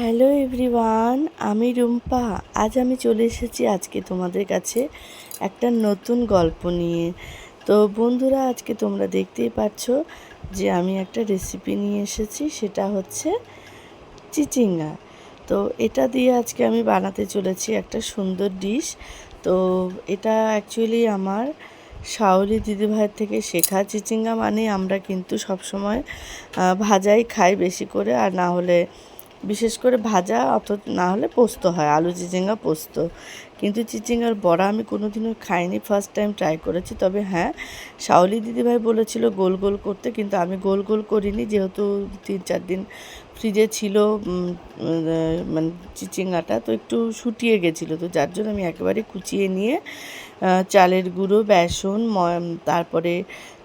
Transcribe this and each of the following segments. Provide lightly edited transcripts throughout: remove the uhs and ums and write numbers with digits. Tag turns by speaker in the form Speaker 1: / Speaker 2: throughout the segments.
Speaker 1: Hello everyone, আমি রুম্পা। আজ আমি চলে এসেছি আজকে তোমাদের কাছে একটা নতুন গল্প নিয়ে। তো বন্ধুরা, আজকে তোমরা দেখতেই পাচ্ছ যে আমি একটা রেসিপি নিয়ে এসেছি, সেটা হচ্ছে চিচিঙ্গা। তো এটা দিয়ে আজকে আমি বানাতে চলেছি একটা সুন্দর ডিশ। তো এটা অ্যাকচুয়ালি আমার শাওলি দিদিভাইয়ের থেকে শেখা। চিচিঙ্গা মানে আমরা কিন্তু সবসময় ভাজাই খাই বেশি করে, আর না হলে বিশেষ করে ভাজা, অত না হলে পোস্ত হয়, আলু চিচিঙ্গা পোস্ত। কিন্তু চিচিঙ্গার বড়া আমি কোনো দিনও খাইনি, ফার্স্ট টাইম ট্রাই করেছি। তবে হ্যাঁ, শাওলি দিদিভাই বলেছিল গোল গোল করতে, কিন্তু আমি গোল গোল করিনি, যেহেতু 3-4 দিন ফ্রিজে ছিল মানে চিচিঙ্গাটা, তো একটু শুটিয়ে গেছিলো, তো যার জন্য আমি একেবারে কুচিয়ে নিয়ে চালের গুঁড়ো, বেসন, তারপরে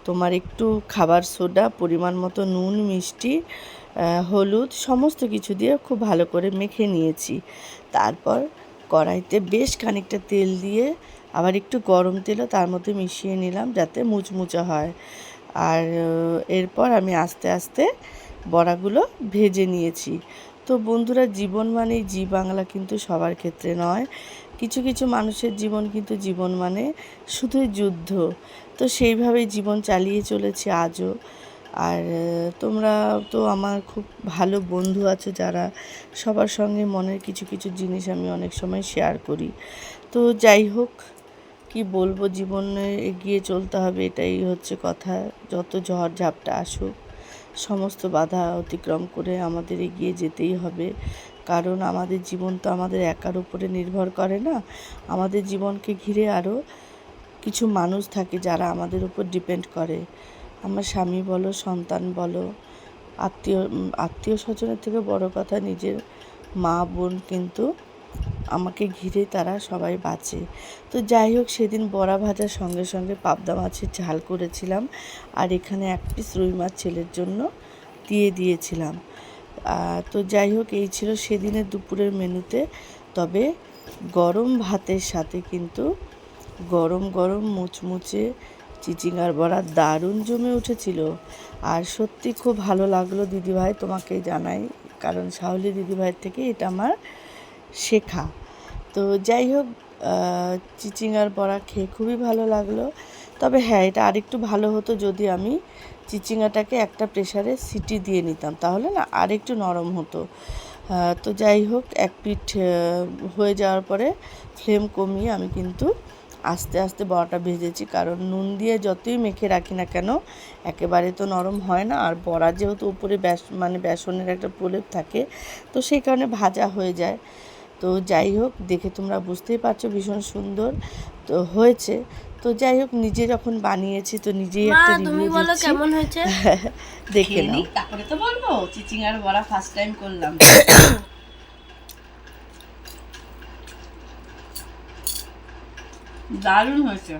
Speaker 1: তোমার একটু খাবার সোডা, পরিমাণ মতো নুন, মিষ্টি, হলুদ, সমস্ত কিছু দিয়ে খুব ভালো করে মেখে নিয়েছি। তারপর কড়াইতে বেশ খানিকটা তেল দিয়ে আবার একটু গরম তেলও তার মধ্যে মিশিয়ে নিলাম, যাতে মুচমুচে হয়। আর এরপর আমি আস্তে আস্তে বড়াগুলো ভেজে নিয়েছি। তো বন্ধুরা, জীবন মানেই জি বাংলা কিন্তু সবার ক্ষেত্রে নয়। কিছু কিছু মানুষের জীবন কিন্তু জীবন মানে শুধুই যুদ্ধ। তো সেইভাবেই জীবন চালিয়ে চলেছি আজও। আর তোমরা তো আমার খুব ভালো বন্ধু আছো, যারা সবার সঙ্গে মনের কিছু কিছু জিনিস আমি অনেক সময় শেয়ার করি। তো যাই হোক, কি বলবো, জীবনে এগিয়ে চলতে হবে, এটাই হচ্ছে কথা। যত ঝড় ঝাপটা আসুক, সমস্ত বাধা অতিক্রম করে আমাদের এগিয়ে যেতেই হবে। কারণ আমাদের জীবন তো আমাদের একার উপরে নির্ভর করে না। আমাদের জীবনকে ঘিরে আরও কিছু মানুষ থাকে যারা আমাদের উপর ডিপেন্ড করে। আমার স্বামী বলো, সন্তান বলো, আত্মীয় স্বজনের থেকে বড় কথা নিজের মা বোন, কিন্তু আমাকে ঘিরে তারা সবাই বাঁচে। তো যাই হোক, সেদিন বড়া ভাজার সঙ্গে সঙ্গে পাবদা মাছের ঝাল করেছিলাম, আর এখানে 1 পিস রুই মাছ ছেলের জন্য দিয়ে দিয়েছিলাম। তো যাই হোক, এই ছিল সেদিনের দুপুরের মেনুতে। তবে গরম ভাতের সাথে কিন্তু গরম গরম মুচমুচে চিচিঙ্গার বড়া দারুণ জমে উঠেছিল। আর সত্যি খুব ভালো লাগলো দিদিভাই, তোমাকে জানাই, কারণ শাওলি দিদিভাইয়ের থেকে এটা আমার শেখা। তো যাই হোক, চিচিঙ্গার বড়া খেয়ে খুবই ভালো লাগলো। তবে হ্যাঁ, এটা আরেকটু ভালো হতো যদি আমি চিচিঙ্গাটাকে একটা প্রেসারে সিটি দিয়ে নিতাম, তাহলে না আরেকটু নরম হতো। তো যাই হোক, 1 পিঠ হয়ে যাওয়ার পরে ফ্লেম কমিয়ে আমি কিন্তু আস্তে আস্তে বড়াটা ভেজেছি, কারণ নুন দিয়ে যতই মেখে রাখি না কেন একেবারে তো নরম হয় না। আর বড়া যেহেতু উপরে বেসনের একটা প্রলেপ থাকে, তো সেই কারণে ভাজা হয়ে যায়। তো যাই হোক, দেখে তোমরা বুঝতেই পারছো ভীষণ সুন্দর তো হয়েছে। তো যাই হোক, নিজে যখন বানিয়েছি তো নিজেই একটা রিভিউ দিচ্ছি,
Speaker 2: কেমন হয়েছে
Speaker 1: দেখে নাও। তারপরে তো বলবো চিচিঙ্গার বড়া ফার্স্ট টাইম করলাম। দারুণ হয়েছে।